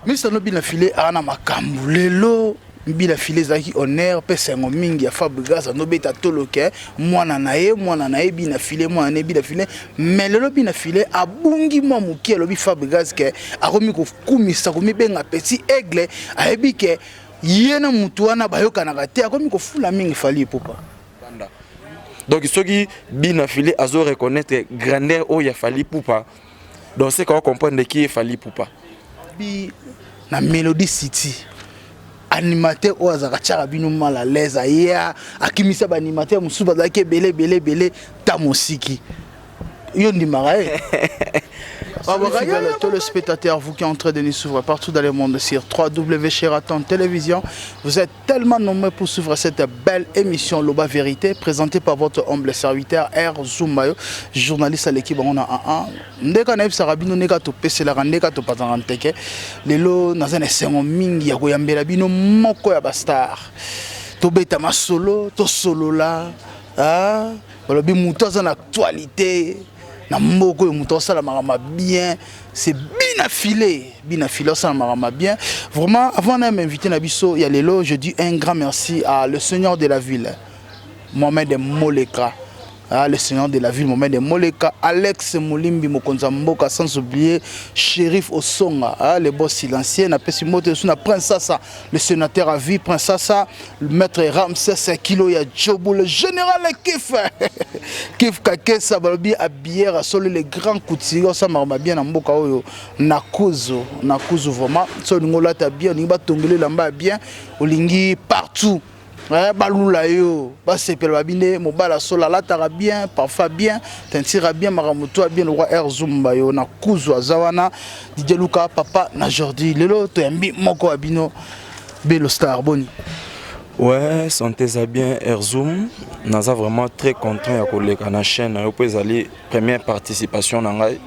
Mr. no bina filé ana makambu lelo bina filé zaki honneur pesa ngo mingi ya Fabregas no beta toloke mwana nae bina filé mwana ne bina filé mais lelo bina filé abungi mwa muki lobi Fabregas ke akomi ko kumisa komi benga petit aigle ayebi ke yena mutu wana bayoka na kate akomi ko fula mingi fali popa banda. Donc soki bina filé azo reconnaître grandeur o ya fali poupa. Donc c'est qu'on comprendre qui est fali poupa. Bi na Melody City animateur o azaka tchaka bino mal à l'aise aya akimisa ba animateur musuba zaki belé ta musiki yo ndimara tous les spectateurs, vous qui êtes en train de nous suivre partout dans le monde sur 3W Sheraton Télévision, vous êtes tellement nombreux pour suivre cette belle émission Loba Vérité, présentée par votre humble serviteur R. Zumbayo, journaliste à l'équipe on a un. Ndeka na Sarabino neka to pesela neka to patanganteke. Lelo nazane sengo mingi ya koyambela bino moko ya bastar. To beta ma solo, to solo là. Ah, balobi muto za na actualité. Na mboko muto sala marama bien, c'est bien affilé ça marama bien. Vraiment avant de m'inviter na biso ya lelo, je dis un grand merci à le seigneur de la ville, Mohamed Moleka. Ah, le seigneur de la ville, Mohamed Moleka, Alex Moulimbi Mokonza Mboka, sans oublier Shérif Osonga, ah, le boss silencieux, na Pesimote, na Prince Sassa, le sénateur à vie, Prince Sassa, le maître Ramsès Kilo ya Djobo, le général Kif, Kif Kakesa, Balobi, à bière, à solo les grands couturiers, ça m'a bien en Mboka, Nakuzo vraiment, so ngola ta bien, ni ba tongole lamba bien, olingi partout. Balula yo, basepel babine, mobala sola la tara bien, parfois bien, tentira bien, maramuto bien, le roi R. Zumba yo, na kuzu azawana, Didier Luka, papa, na Jordi, lelo, to yambi, moko abino, Belo Star, boni. Ouais, santé ça bien, R. Zoom, naza vraiment très content ya koleka na chaîne, yo pouvez aller première participation na ngai,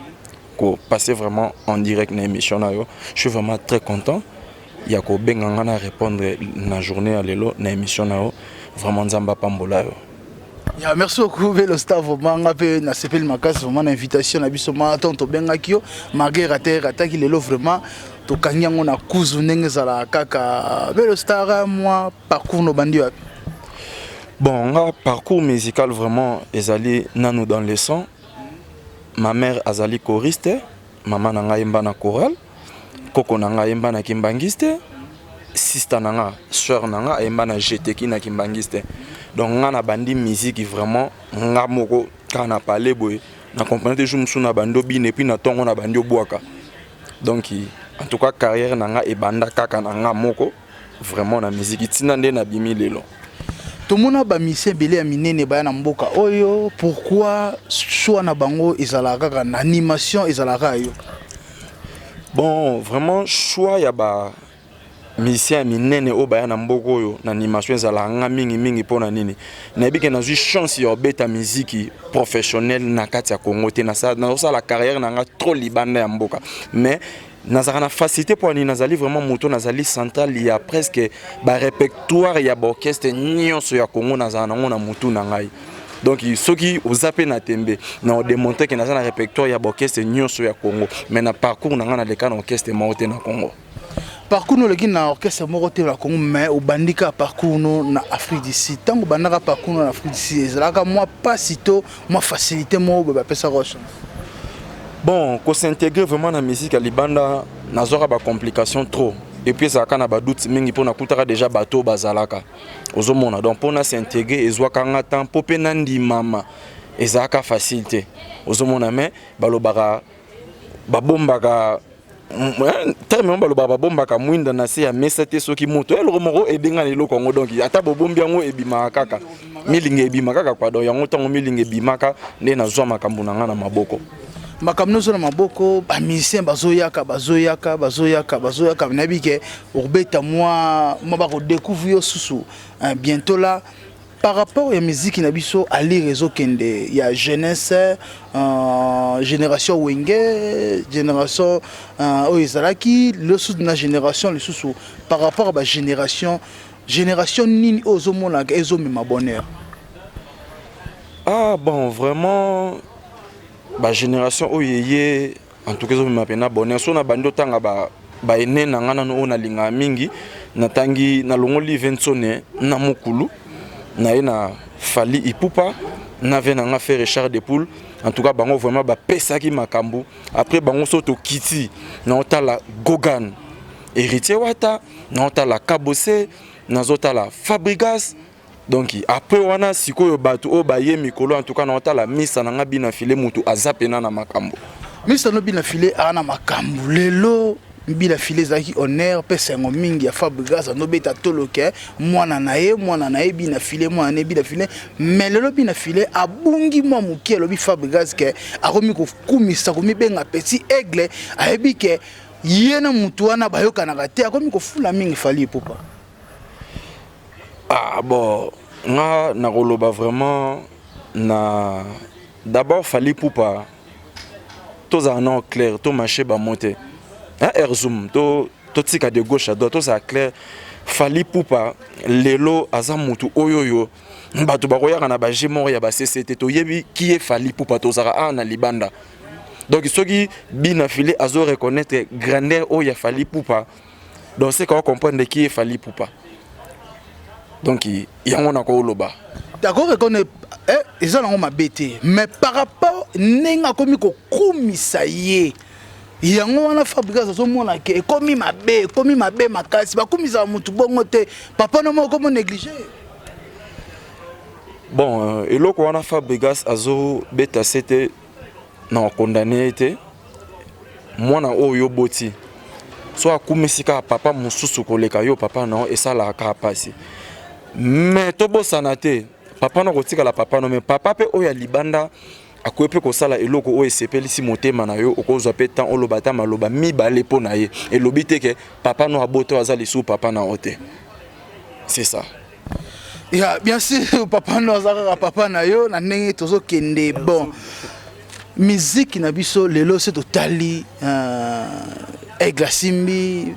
ko passer vraiment en direct na émission na yo, je suis vraiment très content. Yako benganga répondre na journée à l'élo na émission nao vraiment nzamba pambola yo. Ya merci beaucoup le staff vraiment pe na sepel makas vraiment invitation na biso ma tonto bengaki yo malgré rata ki lelo vraiment to kanyango na kuzu ndenge zala kaka le star moi parcours no bandi wapi. Bon, nga parcours musical vraiment ezali nanu dans le son. Ma mère azali choriste, maman nanga imba na chorale. Koko nanga emba na kimbangiste, sister nanga, soeur nanga emba na jeteki na kimbangiste. Donc nga na bandi musique vraiment nga moko kana parler boy na comprendre toujours musu na bando bine puis na tongo na bandi boaka. Donc en tout cas carrière nanga e banda kaka nanga moko vraiment na musique tina nde na bimi lelo. Tomona ba mission belé ya minene ba na mboka oyo pourquoi choix na bango ezalaka kaka na animation ezalaka yo. Bon, vraiment, choix ya ba musicien minene o ba na mboko yo na animation ezala nga mingi pona nini. Na bi ke na chance ya beta musique professionnelle na kati ya Congo te na ça la carrière na nga trop libanda ya mboka. Mais nazaka na facilité pour ni nazali vraiment moto nazali central il y a presque ba répertoire ya ba orchestre nyonso ya Congo nazala na moto na ngai. Donc ceux qui ont zappé na tembe na démontré que na un répertoire ya orchestre nyonso ya Congo mais na parcours na le cas orchestre moté na Congo. Parcours no le na orchestre moté na Congo mais au bandika parcours no na Afrique d'ici tant bandaka parcours na Afrique d'ici ezalaka moi pas sitôt moi facilité moi ba pesa roche. Bon, ko s'intégrer vraiment na musique à libanda na zora ba complication trop. Et puis ça kana ba doute mingi pona kutaka déjà bateau bazalaka ozomona donc pona s'intégrer ezwa kanga temps popé nandi mama ezaka facilité ozomona mais balobaka babombaka terme balobaka babombaka mwinda na se ya mesate soki moto eloko moko ebenga lelo Kongo donc ata bobombi yango ebima kaka milinge ebima kaka kwa donc yango tango milinge ebimaka nde nazwa makambo na nga na maboko. Makamno zo na maboko ba musicien bazoyaka nabike obeta moi ba ko découvrir susu bientôt là par rapport à la musique na biso ali réseau kende ya jeunesse génération wenge génération oizalaki le sous na génération le sous par rapport à ba génération nini ozomona ezomema bonheur. Ah bon vraiment ba génération oyeye en tout cas zo ma pena bonheur so na bando tanga ba ene na ngana no na linga mingi na tangi na longoli vensone na mukulu na ina Fally Ipupa na vena nga faire Richard de Poule en tout cas bango vraiment ba pesa ki makambu après bango soto kiti na otala Gogan héritier wata na otala Kabose na zotala Fabregas. Donc après wana sikoyo batu o baye mikolo en tout cas na otala misa na nga bina file mutu azapena na makambu misa no bina file ana makambu lelo bina file zaki honneur pesa ngo mingi ya Fabregas no beta toloke mwana na ye bina file mwana ne bina file mais lelo bina file abungi mwa muki lobi Fabregas ke akomi ko kumisa komi benga petit aigle ayebi ke yena mutu wana bayoka na kate akomi ko fula mingi Fally Ipupa. Ah bon, nga na koloba vraiment na d'abord Fally Ipupa tous en nom clair, tout marché ba monter. Hein Erzoom, tout tika de gauche à droite, tout ça clair. Fally Ipupa lelo azamutu oyoyo. Batu bakoya kana ba jemor ya ba CCT to yebi qui est Fally Ipupa to sara na libanda. Donc soki bina filé azo reconnaître grandeur o ya Fally Ipupa. Donc c'est qu'on comprendre qui est Fally Ipupa. Donc il y a un akoloba. D'accord, reconnaître ils ont ma bête, mais par rapport nenga komi ko kumisa ye. Yango wana Fabregas zo mona ke komi mabe makasi ba kumisa mutu bongo te papa no mo komo négliger. Bon eloko wana Fabregas azo beta c'était non condamné était mwana oyo boti so akumisika papa mususu koleka yo papa non et ça la ka passer mais tobo sanate papa no kotika la papa no mais papa pe oya libanda akoyepe kosala eloko oyo sepelisi motema na yo okozwa pe temps olobata maloba mibale po na ye elobi te ke papa no aboto azali sous papa na ote c'est ça. Ya bien sûr papa no azaka papa na yo na ndenge tozo kende bon musique na biso lelo c'est totali Aigle Simbi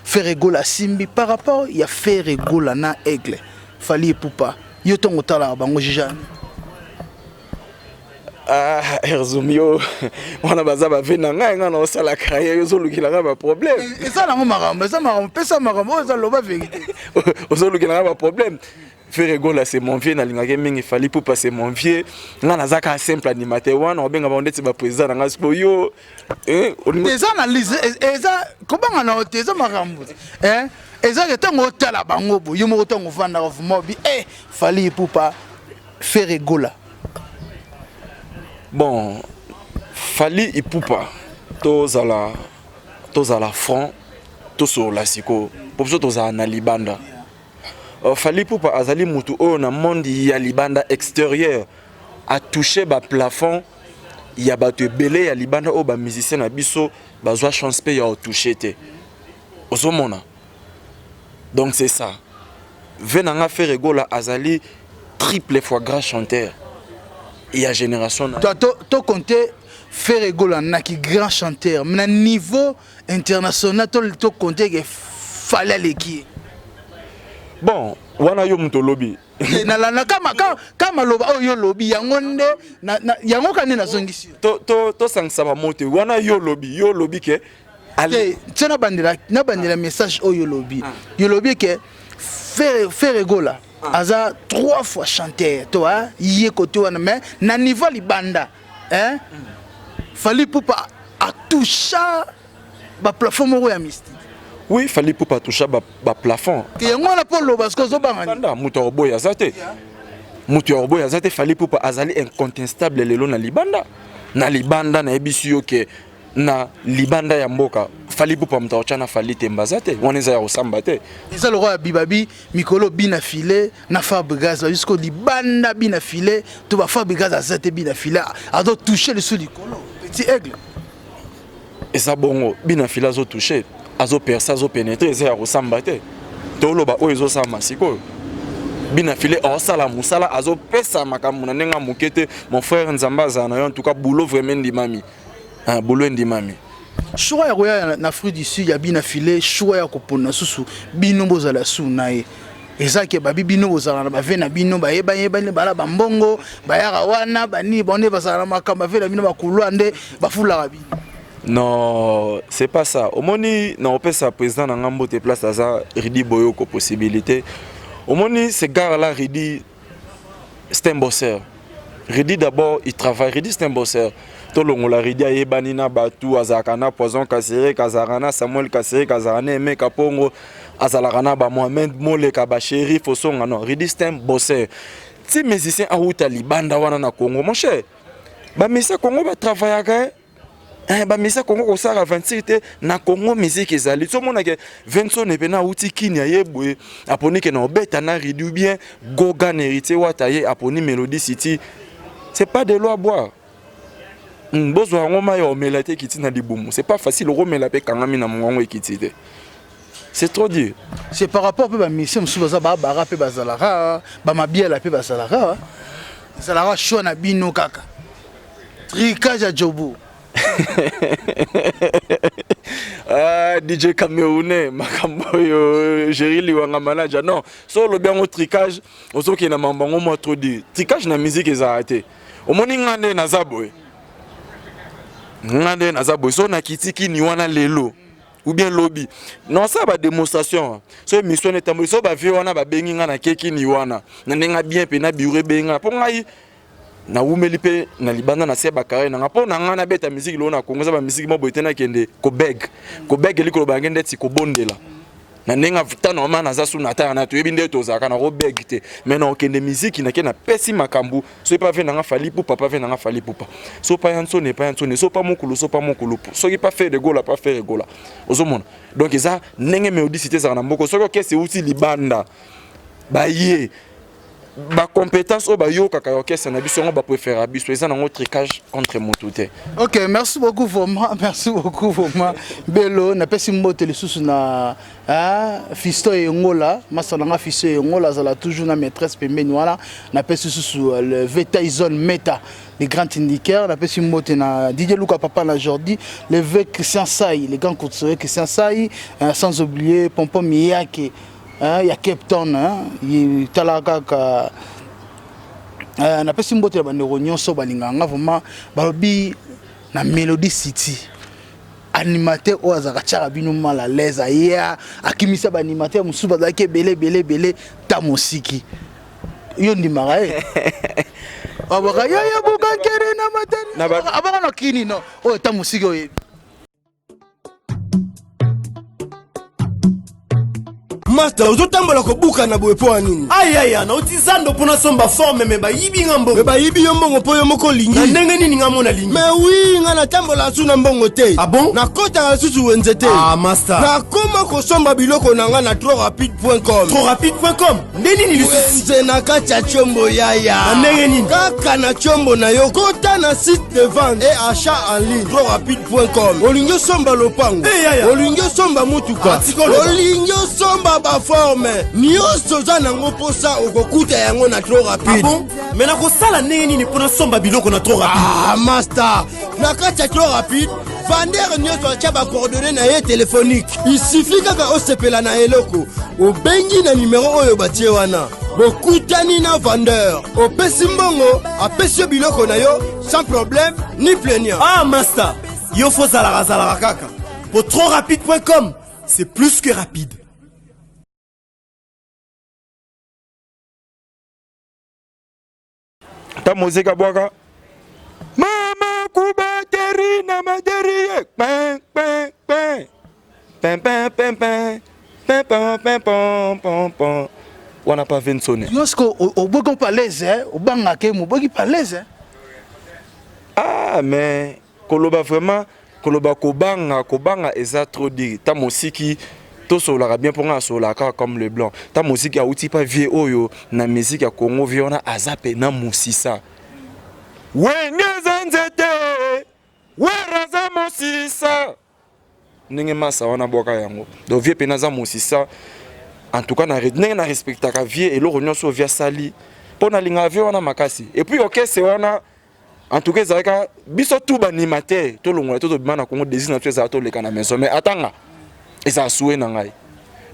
Ferregola Simbi par rapport il y a Ferregola na Aigle Fally Ipupa yo tongo tala bango jijane. Ah Erzoom yo wana baza ba vena nga na osala carrière yo zolukila ba problème et ça na makambo pesa makambo za loba vérité ozolukila ba problème. Ferregola c'est mon vieux na lingake mingi Fally Ipupa c'est mon vieux nga nazaka simple animateur wana obenga ba ndeti ba président nga sipo yo eza analyse eza kobanga na oteza makambo eza que tango tala bango bo yo mo tango vanda vraiment bi Fally Ipupa Ferregola. Bon Fally Ipupa tozala front to sur la siko pour ça tozala na libanda. Fally Ipupa azali mutu o na monde ya libanda extérieur a touché ba plafond ya ba te belé ya libanda o ba musicien na biso bazwa chance pe ya o toucher te ozomona. Donc c'est ça venanga Ferregola azali triple fois grand chanteur et ya génération to compter Ferregola na ki grand chanteur mais na niveau international to compter que Fally leki. Bon, wana yo muto lobby. Na kama loba yo lobby yango nde yango kane na zongisi. To sangsama moto wana yo lobby ke allez tena bandela message yo lobby. Yo lobby ke Ferregola aza 3 fois chanteur toi yé côté wana mais na niveau libanda Fally Ipupa a touché ba plafond ya mystique. Oui, Fally Ipupa toucha ba plafond. Que yango na polo parce que zo bangani. Banda muto oboya zate. Muto oboya zate Fally Ipupa azali incontestable lelo na libanda. Na libanda na ebisi yo ke na libanda ya mboka. Fally Ipupa mtaocha na Fally Temba zate. Waneza ya osamba te. Eza le roi bibabi mikolo bina filé na Fabregas jusqu'au libanda bina filé to ba Fabregas azate bina filé a do toucher le sous likolo. Petit aigle. Eza bongo bina filé azo toucher. Azo percer azo pénétrer eza ya osamba te to loba oyo ezo sama siko bina filé osala musala azo pesa makamuna nenga mukete mon frère Nzambaza na yo en tout cas boulot vraiment ndimami boulot ndimami choix ya roya na Afrique du Sud ya bina filé choix ya kopona susu bino bozala su nae ezaki babi bino bozala na bave na bino bayeba ne bala bambongo bayaka wana bani bonne bazala na makamba ve na bino bakulwa nde bafulaka bino. Non, c'est pas ça. Au moni, non, on peut ça président dans Ngambo te place à ça, Ridi Boyoko possibilité. Au moni, ce gars-là, Ridi, c'est un bosseur. Ridi d'abord, il travaille. Ridi, c'est un bosseur. Tout le monde, Ridi, a Ebanina, Batu, Azakana, Poison, Kassere, Kazarana, Samuel Kassere, Kazarane, Eme, Kapongo, Azalarana, Mohamed, Mole, Kabacheri, Fosson, non. Ridi, c'est un bosseur. Si musicien a Outali, Banda, Wana, na Congo, mon cher, bah, mais ça, Congo va travailler. Ba misa Congo ko sara 27 na Congo musique ezali so mona ke 20 ne pena uti kini yebwe aponi ke na obeta na Ridi bien Goga hérité wataye aponi Melody City c'est pas de l'eau à boire bozo ngoma yo melate kiti na libumu c'est pas facile ro melape kangami na mongo ekiti c'est trop dur c'est par rapport pe ba mission musubaza ba rap ba zalara ba mabiela pe ba zalara zalara show na bino kaka tricage à Jobu. DJ Camerounais, Makamboyo, Jerry Liwanga manager. Non, sur le bien au tricage, on sait qu'il y a un moment trop dit. Tricage na musique est arrêté. Au moins, il y a un nazaboy. Ngande nazaboy. So na kitiki ni wana lelo. Ou bien lobby. Non, ça va démonstration. So mission est tamboy. So ba vie wana ba bengi na keki ni wana. Na nenga bien pe na biure benga. Pour ngai na umelipe na libanda na seba kare na ngapo na ngana beta musique lo na Congo za ba musique mo boitena kende ko beg liko lo bangende ti ko bondela na nenga vita no mana za su na ta na to ebinde to za kana ko beg te mais na kende musique na kena pesi makambu so pa ve na nga fali pupa pa ve na nga fali pupa so pa yanso ne so pa mokulu so ki pa faire de gola pa faire gola ozomona donc eza nenge Melody City za na mboko so ko kese uti libanda ba ye ba compétence au bayo kaka orchestre na biso ba préférer biso eza na tricage contre mototé. OK, merci beaucoup vraiment, Bello na pesi mbote lisusu na Fisto et Ngola, masalanga Fisto et Ngola zala toujours na maîtresse pembeni wana na pesi susu le Vetaizon Meta les grands indiqueurs na pesi mbote na DJ Luka Papa na Jordi, le V Christian Sai, les grands couturiers Christian Sai, sans oublier Pompom Miyake. Il y a Cape Town, il y a Talaka, na pesi mbote ba neronyo so balinganga vraiment balobi na Melody City. Animateur o azaka chara bino mal à l'aise aya akimisa ba animateur musuba zake belé ta musiki. Yo ndimara abaka ya bukakere na matani. Abaka no kini no. O ta musiki o Master, ozotambola ko buka na boepo nini? Aya na otizando pona somba forme me ba yibi ngambo. Me ba yibi mbongo po yo moko lingi. Na ndenge nini ngamona lingi? Mais oui, ngana tambola su na mbongo te. Ah bon? Na kota na susu wenzete. Ah master. Na koma ko somba biloko na nga na trorapide.com. Trorapide.com. Ndeni ni lisusu. Wenze na kacha chombo yaya. Na ndenge nini? Kaka na chombo na yo kota na site de vente et achat en ligne trorapide.com. Olingo somba lopango. Olingo somba mutuka. Olingo somba ba forme nyonso za nango posa okokuta yango na trop rapide. Ah bon? Mais na ko sala nini ni pona somba biloko na trop rapide? Ah master, na kati trop rapide vendeur nyonso atia ba coordonnées na ye téléphonique. Il suffit kaka osepela na eloko obengi na numéro oyo batie wana bokutani na vendeur opesi mbongo apesi yo biloko na yo sans problème ni plaignant. Ah master, yo faut zala kaka. Pour trorapide.com, c'est plus que rapide. Ta musique boaka mama kubateri na maderi pem pem pem pem pem pem pem pem pem pem pem wana pa vensone yosko obogo palaise obanga ke mobogi palaise mais koloba vraiment koloba kobanga eza trop dit ta musiki to sola bien pour nga sola comme le blanc ta musique a outi pas vieux oyo na musique ya Congo viona azape na musisa wengezanzete weraza musisa ninge masa wana boka yango do vieux pena za musisa en tout cas na respecta ka vieux et lo nyonso via sali pona linga vieux wana makasi et puis OK c'est wana en tout cas zaka biso tout animateur to longola to bimana Congo désir na ça to le kana maison mais atanga et ça soué na ngai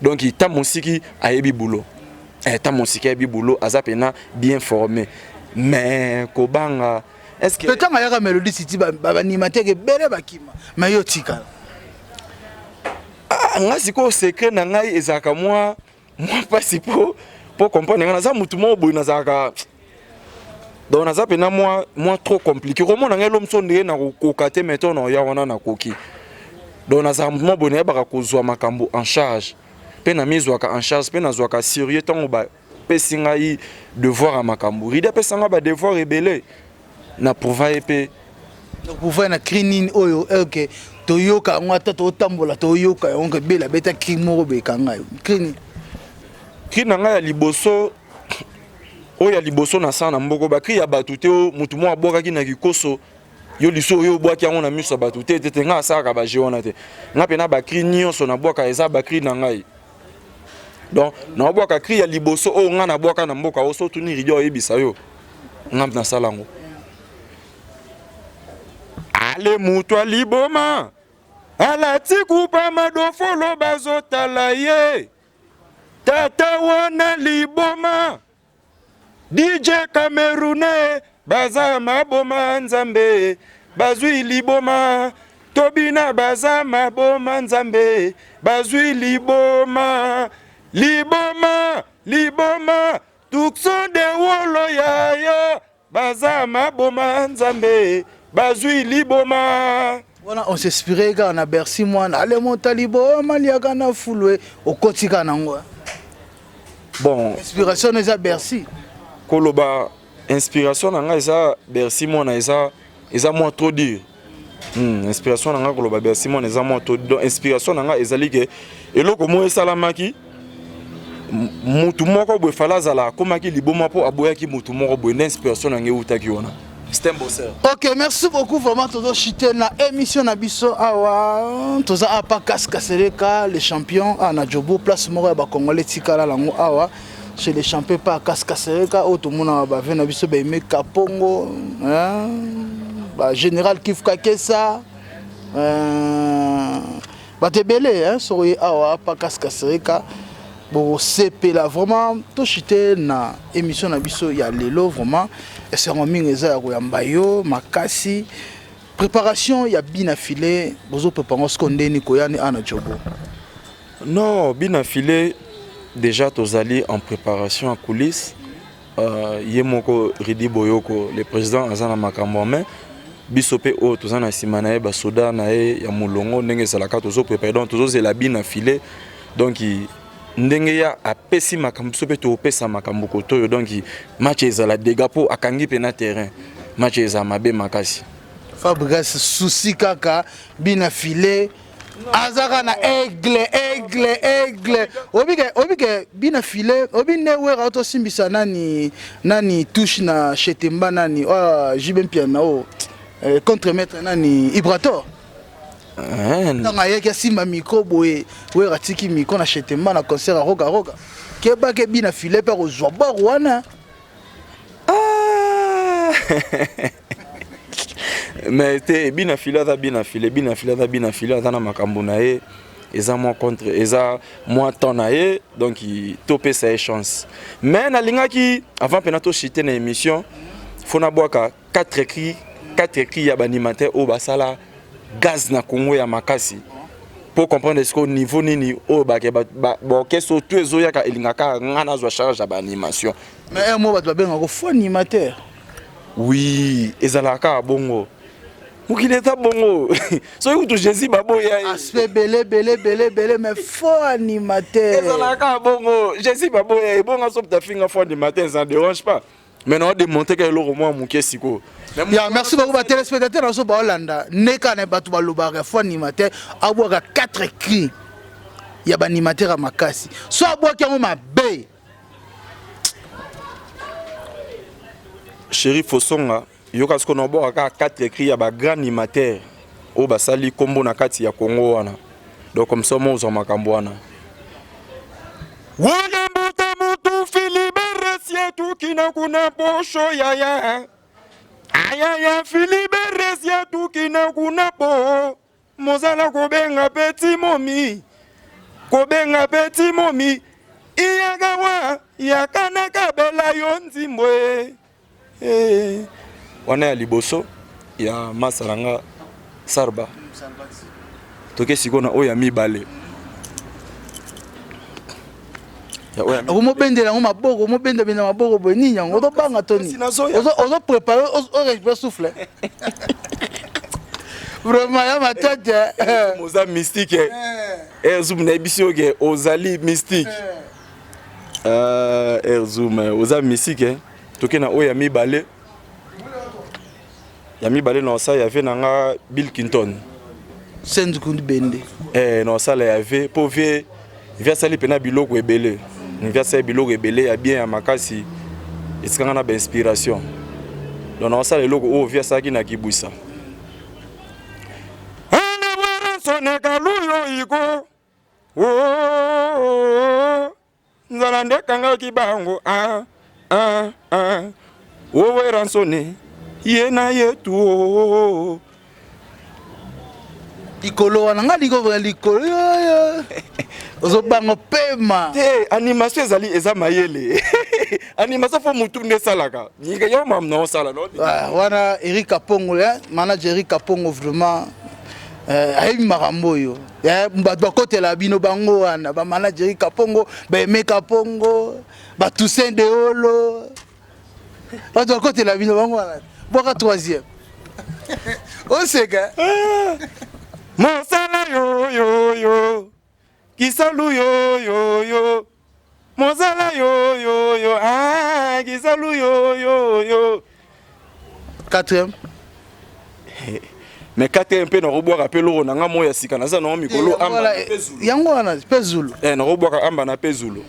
donc ta musiki ayebi boulot ta musika bibulo azapena bien formé mais kobanga est-ce que peut-être nga Melody City ba animateur ke bele bakima mais yo tika nga siko secret na ngai ezaka moi pas pour comprendre nga za mutu mo boy nazaka donc nazapena moi trop compliqué comment nga l'homme sonde na kokate meto na ya wana na koki donc nazaka mutu mo boy na ba kozwa makambo en charge pe na mizwaka en charge pe na zwaka sérieux tant ba pesi ngai devoir à makambo rida pe sanga ba devoir rebelle na pouvoir epé donc pouvoir na crinine oyo OK toyoka ngata to tambola toyoka onke bela beta krimo be kanga crini krina nga ya liboso oya liboso na sana mboko ba kri ya batute mutu mo aboka ki na kikoso yo liso yo bwaki yango na miso batute tete nga asaka ba jeona te nga pena ba kri nyonso na boka eza ba kri na ngai donc na boka kri ya liboso o nga na boka na mboka oso tuni ridio yebisa yo nga na salango ale mutu aliboma ala tikupa madofolo bazotala ye tata wana liboma DJ Camerounais baza maboma nzambe bazwi liboma tobina baza maboma nzambe bazwi liboma tukso de wolo ya baza maboma nzambe bazwi liboma. Voilà, on s'inspirait quand on a Bercy moi allez monta liboma liaka na fulwe okotika nango. Bon, inspiration eza Bercy. Koloba inspiration nanga eza Bercy moi na eza moi trop dur. Inspiration nanga koloba Bercy moi eza moi trop dur. Inspiration nanga ezali ke eloko mo esalamaki mutu moko boye falazala komaki liboma po aboyaki mutu moko boye inspiration nanga utaki wana. C'est un bosseur. Ok, merci beaucoup vraiment tozo chité na émission na biso awa toza apa Kaskasereka les champions na Jobo place moko ya ba congolais tikala lango awa chez les champions pas Kaskasereka o to mona ba vena biso ba Aimé Kapongo ba général Kifuka Kesa ba tebele soye awa apa Kaskasereka bon c'est là vraiment to chité na émission na biso ya lelo vraiment et c'est un mingeza ya mbayo makasi préparation ya bina filé bozo préparer ce qu'on deni koyani ana Jobo. Non, bina filé déjà tozali en préparation en coulisses yemoko Ridi Boyoko le président azana makambo mais bisope o tozana simana ba soda na ya mulongo ndenge salaka tozo préparer donc tozo la bina filé donc ndenge ya apesi makambo sope to opesa makambo kotoyo donc match ezala dégâts po akangi pena terrain match ezala mabe makasi Fabregas souci kaka bina filé azaka na aigle obike bina filé obine wera to simbisa nani touche na chetemba nani jibe mpiana o contre maître nani Ibrator nanga yeki simba micro boye we ratiki micro na chetemba na concert à roga keba ke bina filé pa kozwa bor wana mais te bina filé na makambo na ye eza moi contre eza moi ton na ye donc topé sa chance mais na lingaki avant pena to chiter na émission fona boaka 4 écrits ya animateur au basala gaz na Congo ya makasi pour comprendre ce qu'au niveau nini o ba keso tout ezoya ka elingaka ngana zo charge ya animation mais un mot ba benga ko fo animateur oui ezalaka bongo mukile ta bongo so yutu Jésus baboya aspect belé mais fo animateur ezalaka bongo Jésus baboya bonga so ta finga fo animateur ça dérange pas mais non démonter que l'euro moi muke siko. Merci beaucoup à téléspectateurs dans ce Hollanda. Neka ne batu balobaka fo animateur aboka 4 cris. Ya ba animateur à makasi. So aboka ngo mabe. Chéri Fosonga, yoka ce qu'on aboka 4 cris ya ba grand animateur o basali kombo na kati ya Congo wana. Donc comme ça mo zo makambo wana. Wana mbuta mutu Philibert tu kina kuna posho yaya. Ayaya Philibert tu kina kuna po. Mozala kobenga petit momi. iyagawa yakanaka bela yo nzimbwe wana ya liboso ya masalanga sarba toke sikona oya mibale ya oya omobendela ngo maboko omobenda benda maboko boye nini yango ozobanga toni ozo préparer o récupérer souffle vraiment ya matete moza mystique zoom na biso ke ozali mystique zoom oza mystique toke na oya mibale ya mibale na osa ya ve nanga Bill Clinton sendu kundi bende na osala ya ve po ve via sali pena biloko ebele via sali biloko ebele ya bien ya makasi esikanga na ba inspiration donc na osala eloko o via saki na kibwisa ana bwana soneka luyo iko nzala ndekanga kibango wera nsone yena yetu likolo wana nga likolo likolo ozobanga pema te animation ezali eza mayele animation fo mutu nde salaka ninga yo mam na osala no wana Eric Kapongo manager Eric Kapongo vraiment ayebi makambo oyo bato bakotela bino bango wana bamanager Eric Kapongo baeme Kapongo Toussaint Deolo bato bakotela bino bango wana boka troisième oseka mosala yo kisalu yo mosala yo kisalu yo quatrième mais quatrième pe na robwaka pe loro nanga moya sika na za na mikolo amba na pezulu yango wana pezulu na robwaka amba na pezulu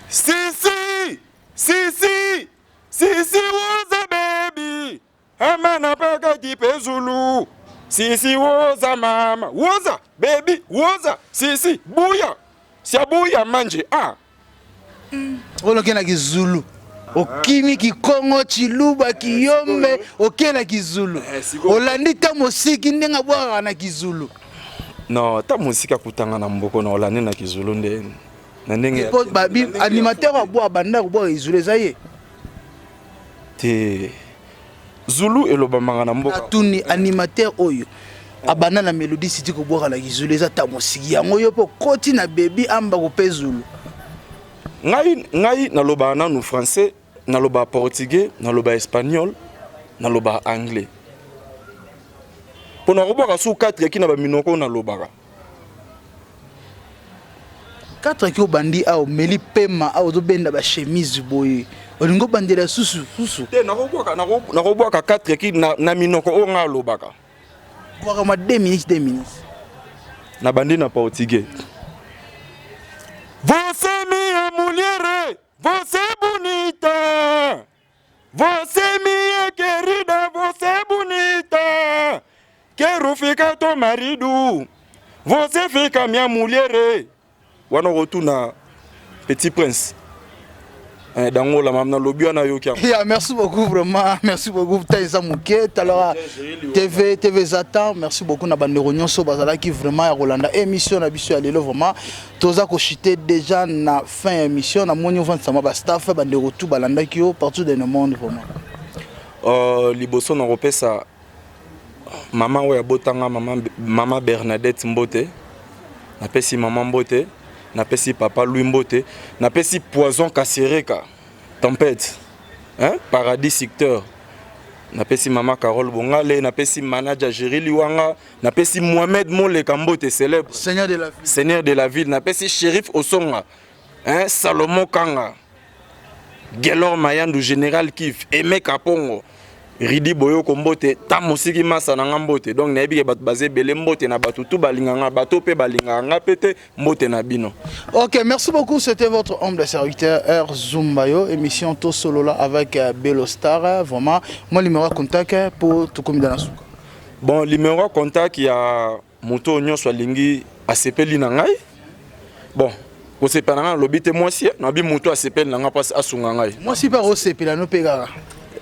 si woza baby ama na paka ki pezulu si woza mama woza baby woza si buya sia buya manje oloke na kizulu okimi kikongo chiluba kiyombe okela kizulu olandi ta mosiki ndenga bwaka na kizulu non ta mosika kutanga na mboko na olandi na kizulu nde na ndenge babi animateur abwa banda kubwa kizulu ezaye te Zulu elobamanga na mboka atuni animateur oyo abana na Melody City ko bwaka la kizulu eza ta mosiki yango yo po koti na baby amba ko pe Zulu ngai naloba nanu français naloba portugais naloba espagnol naloba anglais pona ko bwaka su 4 ki na ba minoko nalobaka 4 ki obandi a meli pema a ozobenda ba chemise boye olingo bandela susu te na ko bwaka 4 ki na minoko o ngalobaka bwaka ma 2 minutes na bandi na portugais você minha mulher você bonita você minha querida você bonita quero ficar teu marido você fica minha mulher wana retourna Petit Prince dans la mamna lobby na yokia. Merci beaucoup vraiment, merci beaucoup Taïsa Mouké, talora TV Zatan, merci beaucoup na bandero nyonso bazala qui vraiment ya Rolanda émission na biso ya lelo vraiment toza ko chiter déjà na fin émission na moni vent sama ba staff bandero tout balanda ki partout dans le monde vraiment. Liboso na repesa maman oya botanga maman Bernadette Mbote. Na pesi maman Mbote. Na pesi papa Louis Mbote, na pesi Poison Kasereka, Tempête, hein? Paradis Secteur, na pesi maman Carole Bongale, na pesi manager Jerry Liwanga, na pesi Mohamed Moleka Mbote célèbre, Seigneur de la ville, na pesi Shérif Osonga, hein? Salomon Kanga, Gelor Mayandou, Général Kif, Aimé Kapongo, Ridi Boyo Kombote, Tamosiki Masa na Mbote. Donc na yebike bato basé belé Mbote na bato tout balinganga, bato pe balinganga pété Mbote na bino. OK, merci beaucoup, c'était votre humble serviteur R Zumbayo, émission To Solola avec Belostar. Vraiment, mon numéro de contact pour tout comme dans la souka. Bon, numéro de contact il y a moto nyonso lingi asepeli na ngai. Bon, ko sepela na lobité moi si na bi moto asepeli na nga passe asunga ngai. Moi si pas osepela no pegara.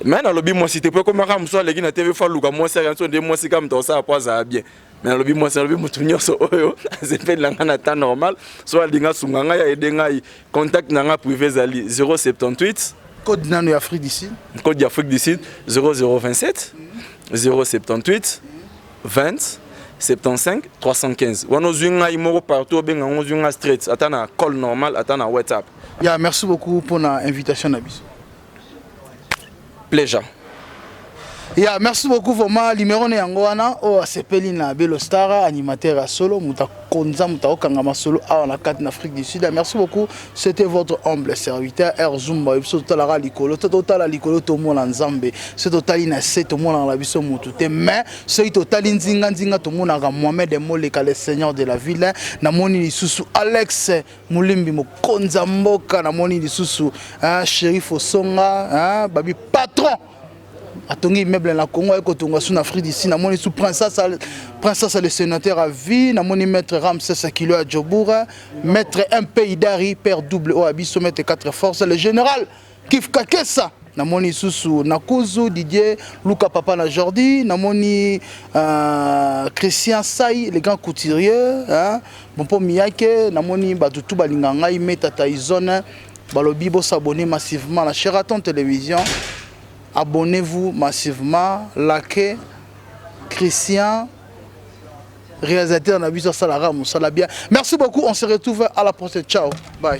mais na lobby moi si te peux comme ram so legi na TV fa luka moi c'est ranso de moi c'est comme to ça pas ça bien mais na lobby moi c'est lobby mutu nyoso oyo azepeli langa na temps normal so alinga sunganga ya edenga contact nanga privé zali 078 code nano Afrique du Sud code d'Afrique du Sud 0027 078 20 75 315 wano zunga imoko partout benga ngozunga straight atana call normal atana WhatsApp. Ya merci beaucoup pour l'invitation na biso. Pleasure. Ya merci beaucoup vraiment numéro ne yango wana o asepeli na Belo Star animateur à solo muta konza muta okanga solo a na carte d'Afrique du Sud. Merci beaucoup, c'était votre humble serviteur R Zumba episode totalara likolo totala likolo to mona nzambe c'est totali na set to mona la biso mutu te mais c'est totali nzinga to mona ka Mohamed Moleka le seigneur de la ville na moni lisusu Alex Mulimbi mo konza mboka na moni lisusu Sheriff Osonga babi patron atongi immeuble na Congo et kotonga sous Afrique d'ici na moni sous princesse le sénateur à vie na moni maître Ramsès Kilo à Djoboura maître MP Idari père double au abisso maître 4 forces le général Kif Kakessa na moni susu Nakuzu Didier Luka Papa na Jordi na moni Christian Sai les grands couturiers bon pour Miyake na moni batutu balinganga imeta taizone balobi bo s'abonner massivement à la Sheraton Télévision. Abonnez-vous massivement, likez, Christian, réalisateur Nabiso Salara, Moussala bien. Merci beaucoup, on se retrouve à la prochaine. Ciao, bye.